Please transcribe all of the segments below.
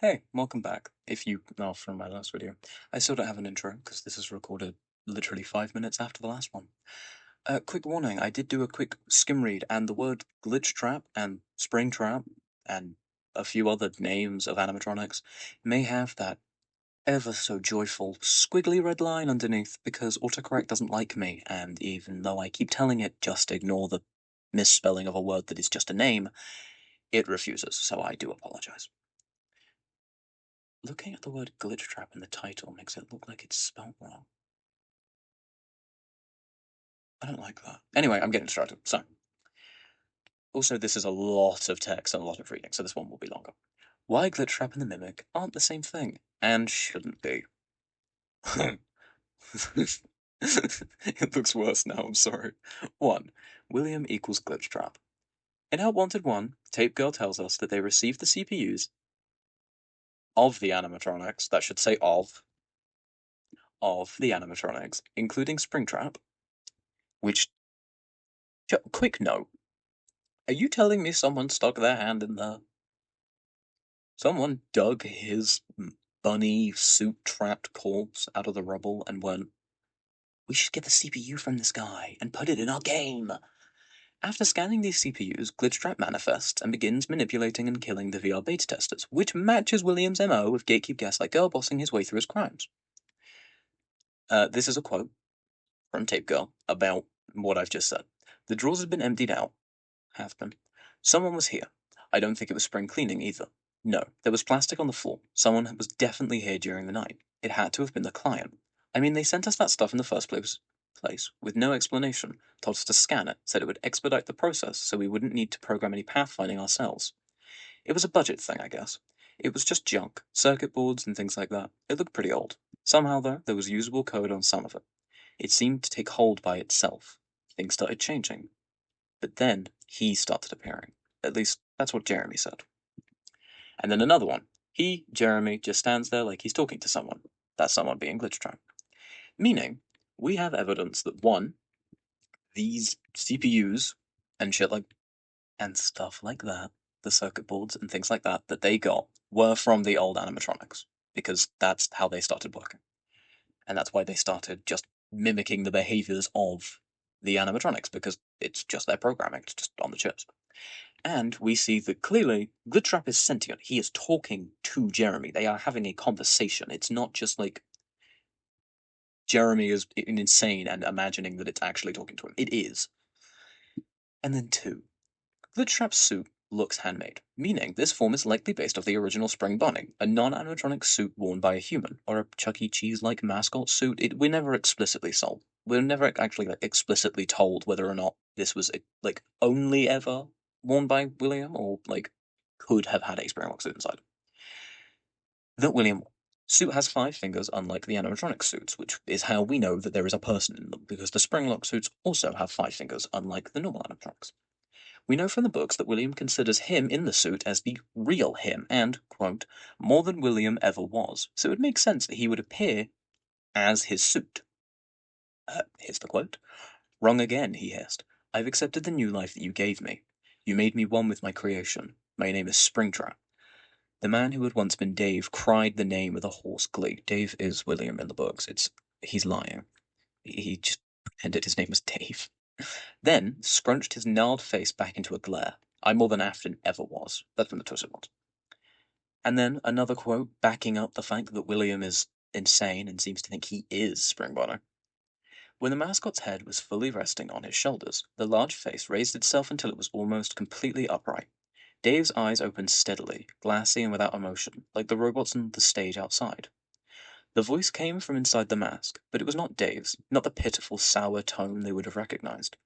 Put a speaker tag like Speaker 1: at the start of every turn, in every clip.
Speaker 1: Hey, welcome back. If you are from my last video, I still don't have an intro because this is recorded literally 5 minutes after the last one. Quick warning, I did do a quick skim read, and the word glitch trap and spring trap and a few other names of animatronics may have that ever so joyful squiggly red line underneath because autocorrect doesn't like me, and even though I keep telling it just ignore the misspelling of a word that is just a name, it refuses, so I do apologize. Looking at the word glitch trap in the title makes it look like it's spelled wrong. I don't like that. Anyway, I'm getting distracted. So, also, this is a lot of text and a lot of reading, so this one will be longer. Why glitch trap and the mimic aren't the same thing, and shouldn't be. It looks worse now, I'm sorry. 1. William equals glitch trap. In Help Wanted 1, Tape Girl tells us that they received the CPUs of the animatronics, that should say of the animatronics, including Springtrap, which, quick note, are you telling me someone stuck their hand in there? Someone dug his bunny suit-trapped corpse out of the rubble and went, "We should get the CPU from this guy and put it in our game." After scanning these CPUs, Glitchtrap manifests and begins manipulating and killing the VR beta testers, which matches William's MO of gatekeep gaslight girl bossing his way through his crimes. This is a quote from Tape Girl about what I've just said. The drawers had been emptied out. Have been. Someone was here. I don't think it was spring cleaning either. No, there was plastic on the floor. Someone was definitely here during the night. It had to have been the client. I mean, they sent us that stuff in the first place with no explanation, told us to scan it, said it would expedite the process so we wouldn't need to program any pathfinding ourselves. It was a budget thing, I guess. It was just junk, circuit boards and things like that. It looked pretty old. Somehow, though, there was usable code on some of it. It seemed to take hold by itself. Things started changing. But then he started appearing. At least, that's what Jeremy said. And then another one. He, Jeremy, just stands there like he's talking to someone. That someone being Glitchtrap. Meaning, we have evidence that one, these CPUs and shit like, and stuff like that, the circuit boards and things like that, that they got were from the old animatronics. Because that's how they started working. And that's why they started just mimicking the behaviors of the animatronics, because it's just their programming, it's just on the chips. And we see that clearly Glitchtrap is sentient. He is talking to Jeremy. They are having a conversation. It's not just like Jeremy is insane and imagining that it's actually talking to him. It is. And then 2. Glitchtrap's suit looks handmade, meaning this form is likely based off the original Spring Bunny, a non-animatronic suit worn by a human, or a Chuck E. Cheese-like mascot suit. We're never explicitly sold. We're never actually explicitly told whether or not this was only ever worn by William, or could have had a Springlock suit inside. That William suit has 5 fingers, unlike the animatronic suits, which is how we know that there is a person in them, because the Springlock suits also have 5 fingers, unlike the normal animatronics. We know from the books that William considers him in the suit as the real him, and, quote, more than William ever was, so it makes sense that he would appear as his suit. Here's the quote. Wrong again, he hissed. I've accepted the new life that you gave me. You made me one with my creation. My name is Springtrap. The man who had once been Dave cried the name with a hoarse glee. Dave is William in the books. He's lying. He just pretended his name was Dave. Then scrunched his gnarled face back into a glare. I'm more than Afton ever was. That's from the Twisted Ones. And then another quote backing up the fact that William is insane and seems to think he is Springbonner. When the mascot's head was fully resting on his shoulders, the large face raised itself until it was almost completely upright. Dave's eyes opened steadily, glassy and without emotion, like the robots on the stage outside. The voice came from inside the mask, but it was not Dave's, not the pitiful, sour tone they would have recognized.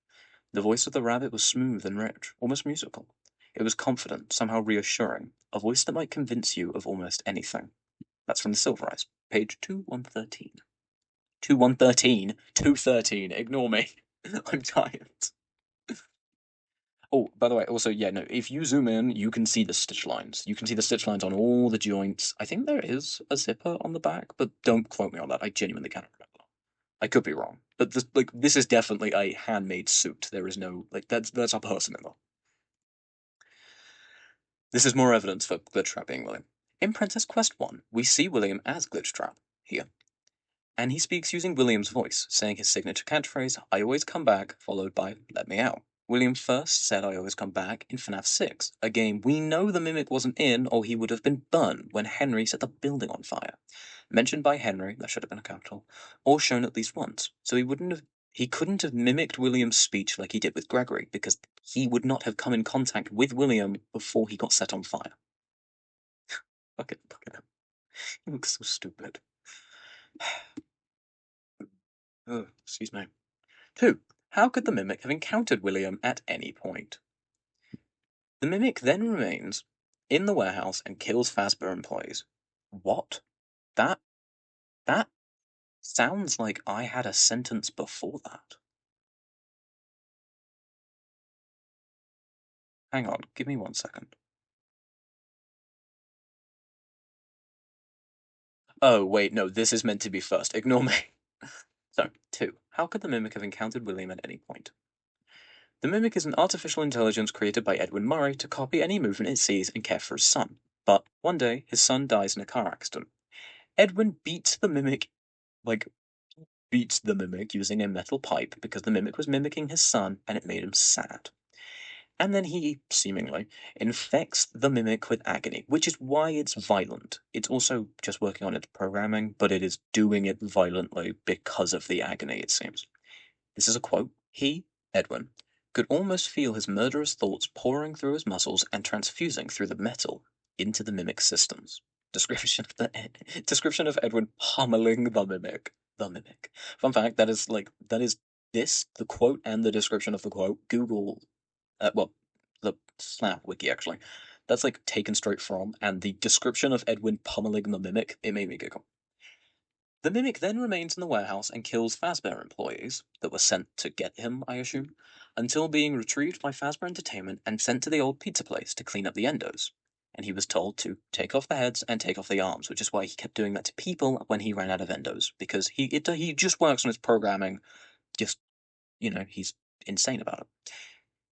Speaker 1: The voice of the rabbit was smooth and rich, almost musical. It was confident, somehow reassuring, a voice that might convince you of almost anything. That's from the Silver Eyes, page 2113. 2113? 213, ignore me. I'm tired. Oh, by the way, also, yeah, no, if you zoom in, you can see the stitch lines. You can see the stitch lines on all the joints. I think there is a zipper on the back, but don't quote me on that. I genuinely cannot remember. I could be wrong. But this is definitely a handmade suit. There is no, that's a person in there. This is more evidence for Glitchtrap being William. In Princess Quest 1, we see William as Glitchtrap here, and he speaks using William's voice, saying his signature catchphrase, I always come back, followed by let me out. William first said I always come back in FNAF 6, a game we know the Mimic wasn't in or he would have been burned when Henry set the building on fire. Mentioned by Henry, that should have been a capital, or shown at least once, so he couldn't have mimicked William's speech like he did with Gregory, because he would not have come in contact with William before he got set on fire. Look at him. He looks so stupid. Oh, excuse me. 2. How could the Mimic have encountered William at any point? The Mimic then remains in the warehouse and kills Fazbear employees. What? That sounds like I had a sentence before that. Hang on, give me 1 second. Oh, wait, no, this is meant to be first. Ignore me. So, 2. How could the Mimic have encountered William at any point? The Mimic is an artificial intelligence created by Edwin Murray to copy any movement it sees and care for his son. But one day, his son dies in a car accident. Edwin beats the Mimic using a metal pipe because the Mimic was mimicking his son and it made him sad. And then he, seemingly, infects the Mimic with agony, which is why it's violent. It's also just working on its programming, but it is doing it violently because of the agony, it seems. This is a quote. He, Edwin, could almost feel his murderous thoughts pouring through his muscles and transfusing through the metal into the Mimic's systems. Description of Edwin pummeling the Mimic. The Mimic. Fun fact, that is the quote and the description of the quote. Google, the Snap wiki actually. That's taken straight from, and the description of Edwin pummeling the Mimic, it made me giggle. The Mimic then remains in the warehouse and kills Fazbear employees that were sent to get him, I assume, until being retrieved by Fazbear Entertainment and sent to the old pizza place to clean up the endos. And he was told to take off the heads and take off the arms, which is why he kept doing that to people when he ran out of endos, because he just works on his programming, just, he's insane about it.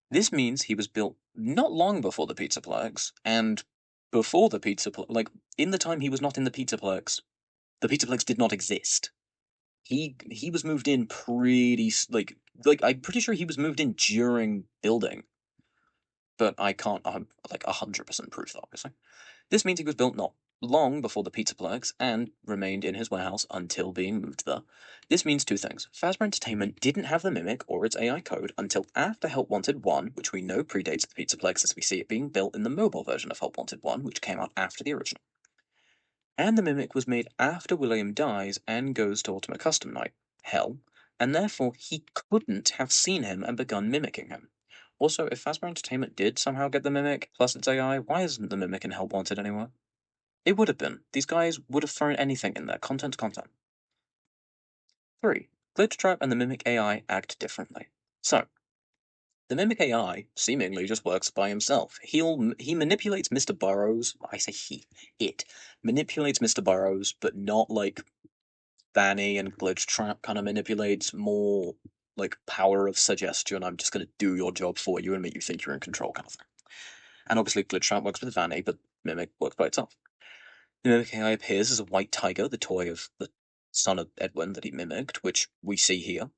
Speaker 1: This means he was built not long before the Pizzaplex, and before the Pizzaplex, in the time he was not in the Pizzaplex did not exist. He was moved in pretty I'm pretty sure he was moved in during building, but I can't 100% prove that, obviously. This means he was built not long before the Pizzaplex and remained in his warehouse until being moved there. This means 2 things. Fazbear Entertainment didn't have the Mimic or its AI code until after Help Wanted 1, which we know predates the Pizzaplex as we see it being built in the mobile version of Help Wanted 1, which came out after the original. And the Mimic was made after William dies and goes to Ultimate Custom Night, Hell, and therefore he couldn't have seen him and begun mimicking him. Also, if Fazbear Entertainment did somehow get the Mimic, plus its AI, why isn't the Mimic in Help Wanted anywhere? It would have been. These guys would have thrown anything in there. Content. 3. Glitchtrap and the Mimic AI act differently. So, the Mimic AI seemingly just works by himself. He manipulates Mr. Burrows. I say it manipulates Mr. Burrows, but not like Vanny and Glitchtrap kind of manipulates, more like power of suggestion. I'm just going to do your job for you and make you think you're in control kind of thing. And obviously Glitchtrap works with Vanny, but Mimic works by itself. The Mimic AI appears as a white tiger, the toy of the son of Edwin that he mimicked, which we see here,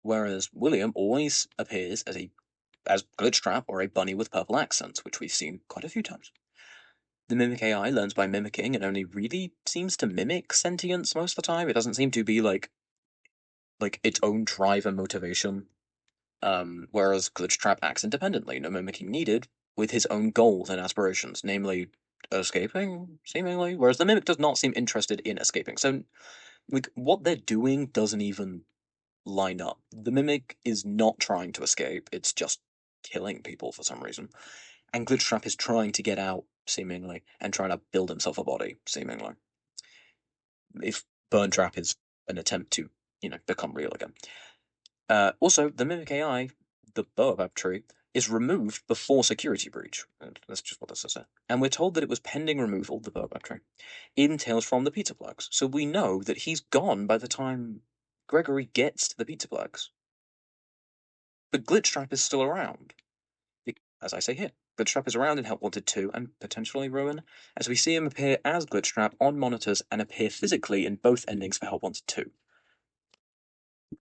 Speaker 1: whereas William always appears as Glitchtrap or a bunny with purple accents, which we've seen quite a few times. The Mimic AI learns by mimicking and only really seems to mimic sentience most of the time. It doesn't seem to be like its own drive and motivation. Whereas Glitchtrap acts independently, no mimicking needed, with his own goals and aspirations, namely escaping, seemingly. Whereas the Mimic does not seem interested in escaping. So, what they're doing doesn't even line up. The Mimic is not trying to escape, it's just killing people for some reason. And Glitchtrap is trying to get out, seemingly, and trying to build himself a body, seemingly. If Burntrap is an attempt to, become real again. Also, the Mimic AI, the Boabab tree, is removed before security breach. That's just what this says. And we're told that it was pending removal, the Boabab tree, in Tales from the Pizzaplex. So we know that he's gone by the time Gregory gets to the Pizzaplex. But Glitchtrap is still around. as I say here. Glitchtrap is around in Help Wanted 2 and potentially Ruin, as we see him appear as Glitchtrap on monitors and appear physically in both endings for Help Wanted 2.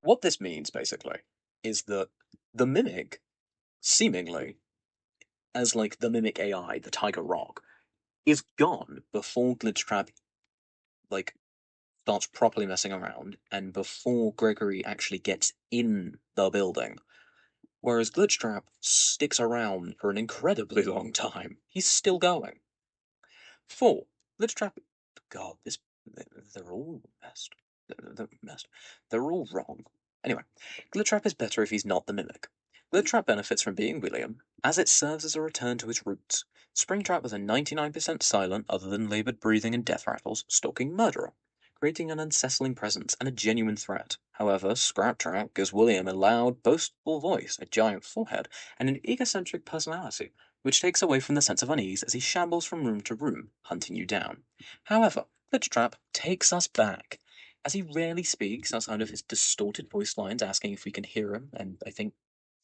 Speaker 1: What this means, basically, is that the Mimic, seemingly, as like the Mimic AI, the Tiger Rock, is gone before Glitchtrap, like, starts properly messing around and before Gregory actually gets in the building. Whereas Glitchtrap sticks around for an incredibly long time. He's still going. 4. Glitchtrap. God, they're all messed. They're messed. They're all wrong. Anyway, Glitchtrap is better if he's not the Mimic. Glitchtrap benefits from being William, as it serves as a return to his roots. Springtrap was a 99% silent, other than laboured breathing and death rattles, stalking murderer, creating an unsettling presence and a genuine threat. However, Scraptrap gives William a loud, boastful voice, a giant forehead, and an egocentric personality, which takes away from the sense of unease as he shambles from room to room, hunting you down. However, Glitchtrap takes us back, as he rarely speaks outside of his distorted voice lines asking if we can hear him, and I think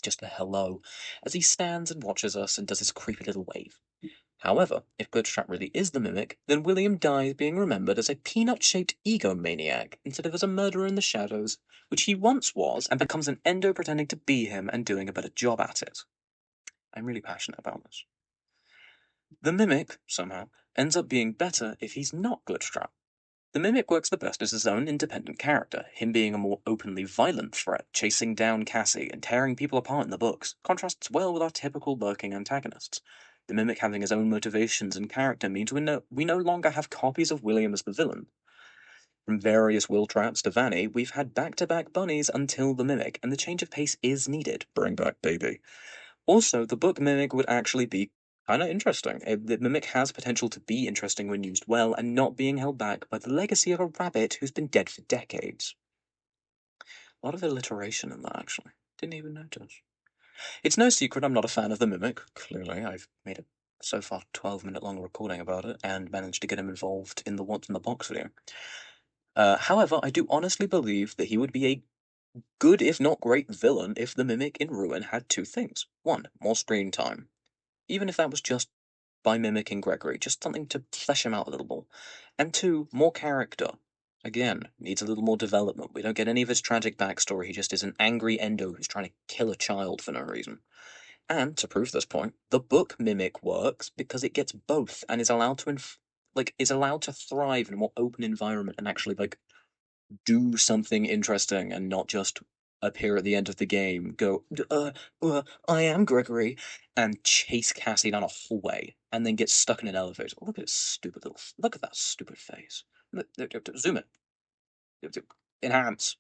Speaker 1: just a hello, as he stands and watches us and does his creepy little wave. However, if Glitchtrap really is the Mimic, then William dies being remembered as a peanut-shaped egomaniac instead of as a murderer in the shadows, which he once was, and becomes an endo pretending to be him and doing a better job at it. I'm really passionate about this. The Mimic, somehow, ends up being better if he's not Glitchtrap. The Mimic works the best as his own independent character, him being a more openly violent threat, chasing down Cassie and tearing people apart in the books, contrasts well with our typical lurking antagonists. The Mimic having his own motivations and character means we no longer have copies of William as the villain. From various Will Traps to Vanny, we've had back-to-back bunnies until the Mimic, and the change of pace is needed. Bring back baby. Also, the book Mimic would actually be kind of interesting. The Mimic has potential to be interesting when used well and not being held back by the legacy of a rabbit who's been dead for decades. A lot of alliteration in that, actually. Didn't even notice. It's no secret I'm not a fan of the Mimic. Clearly, I've made a so far 12-minute long recording about it and managed to get him involved in the What's in the Box video. However, I do honestly believe that he would be a good, if not great, villain if the Mimic in Ruin had two things. 1. More screen time. Even if that was just by mimicking Gregory, just something to flesh him out a little more. And 2, more character. Again, needs a little more development. We don't get any of his tragic backstory, he just is an angry endo who's trying to kill a child for no reason. And, to prove this point, the book Mimic works because it gets both and is allowed to is allowed to thrive in a more open environment and actually, do something interesting and not just appear at the end of the game, go, I am Gregory, and chase Cassie down a hallway, and then get stuck in an elevator. Look at look at that stupid face. Zoom in. Enhance.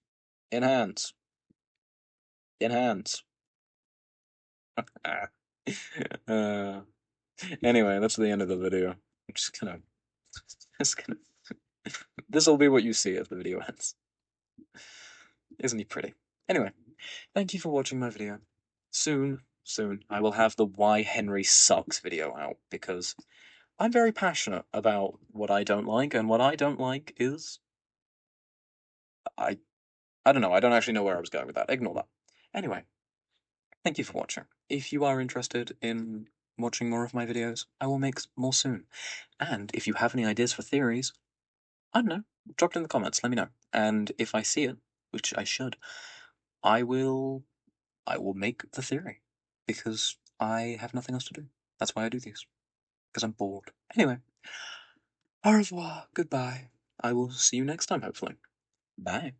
Speaker 1: Enhance. Enhance. uh, anyway, that's the end of the video. I'm just gonna, this will be what you see as the video ends. Isn't he pretty? Anyway, thank you for watching my video. Soon, I will have the Why Henry Sucks video out, because I'm very passionate about what I don't like, and what I don't like is... I don't know, I don't actually know where I was going with that. Ignore that. Anyway, thank you for watching. If you are interested in watching more of my videos, I will make more soon. And if you have any ideas for theories, I don't know, drop it in the comments, let me know. And if I see it, which I should, I will make the theory, because I have nothing else to do. That's why I do these, because I'm bored. Anyway, au revoir, goodbye. I will see you next time, hopefully. Bye.